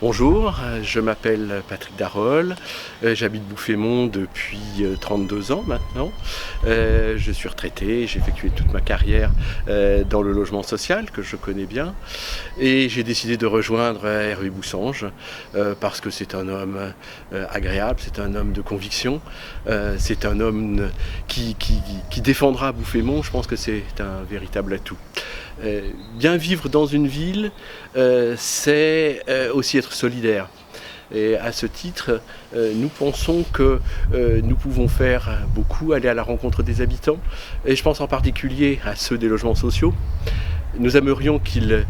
Bonjour, je m'appelle Patrick Darol, j'habite Bouffémont depuis 32 ans maintenant. Je suis retraité, j'ai effectué toute ma carrière dans le logement social que je connais bien et j'ai décidé de rejoindre Hervé Boussange parce que c'est un homme agréable, c'est un homme de conviction, c'est un homme qui défendra Bouffémont. Je pense que c'est un véritable atout. Bien vivre dans une ville, c'est aussi être solidaire. Et à ce titre, nous pensons que nous pouvons faire beaucoup, aller à la rencontre des habitants. Et je pense en particulier à ceux des logements sociaux. Nous aimerions qu'ils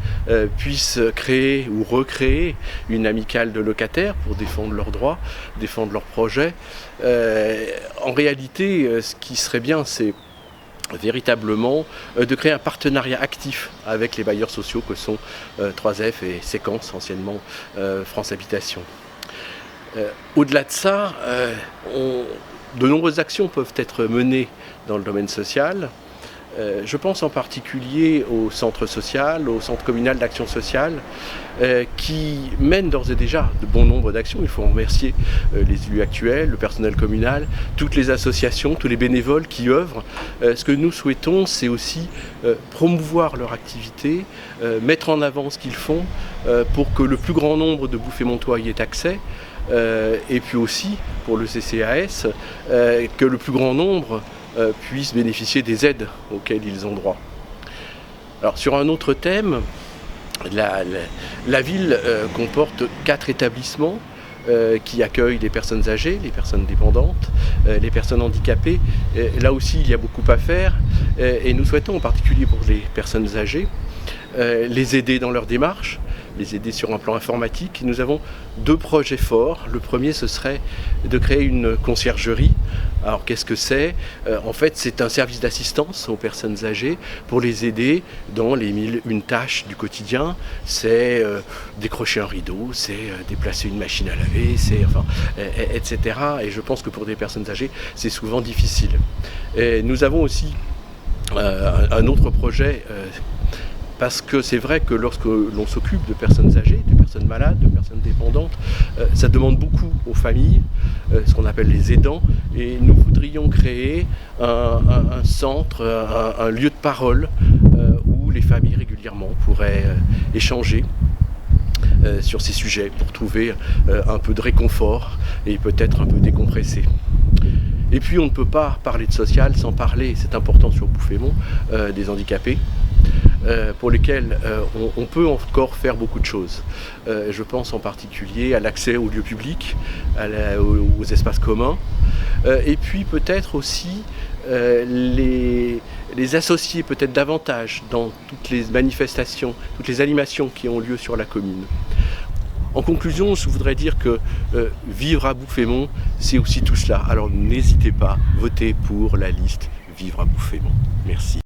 puissent créer ou recréer une amicale de locataires pour défendre leurs droits, défendre leurs projets. En réalité, ce qui serait bien, c'est véritablement de créer un partenariat actif avec les bailleurs sociaux que sont 3F et Séquence, anciennement France Habitation. Au-delà de ça, de nombreuses actions peuvent être menées dans le domaine social. Je pense en particulier au centre social, au centre communal d'action sociale, qui mène d'ores et déjà de bon nombre d'actions. Il faut en remercier les élus actuels, le personnel communal, toutes les associations, tous les bénévoles qui œuvrent. Ce que nous souhaitons, c'est aussi promouvoir leur activité, mettre en avant ce qu'ils font pour que le plus grand nombre de Bouffémontois y ait accès. Et puis aussi, pour le CCAS, que le plus grand nombre puissent bénéficier des aides auxquelles ils ont droit. Alors sur un autre thème, la ville comporte 4 établissements qui accueillent les personnes âgées, les personnes dépendantes, les personnes handicapées. Là aussi, il y a beaucoup à faire et nous souhaitons, en particulier pour les personnes âgées, les aider dans leur démarche, les aider sur un plan informatique. Nous avons 2 projets forts. Le premier, ce serait de créer une conciergerie. Alors qu'est-ce que c'est ? En fait, c'est un service d'assistance aux personnes âgées pour les aider dans les 1001 tâches du quotidien. C'est décrocher un rideau, c'est déplacer une machine à laver, etc. Et je pense que pour des personnes âgées, c'est souvent difficile. Et nous avons aussi un autre projet parce que c'est vrai que lorsque l'on s'occupe de personnes âgées, de personnes malades, de personnes dépendantes, ça demande beaucoup aux familles, ce qu'on appelle les aidants, et nous voudrions créer un centre, un lieu de parole où les familles régulièrement pourraient échanger sur ces sujets pour trouver un peu de réconfort et peut-être un peu décompresser. Et puis on ne peut pas parler de social sans parler, c'est important sur Bouffémont, des handicapés. Pour lesquels on peut encore faire beaucoup de choses. Je pense en particulier à l'accès aux lieux publics, aux espaces communs, et puis peut-être aussi les associer peut-être davantage dans toutes les manifestations, toutes les animations qui ont lieu sur la commune. En conclusion, je voudrais dire que vivre à Bouffémont, c'est aussi tout cela. Alors n'hésitez pas, votez pour la liste Vivre à Bouffémont. Merci.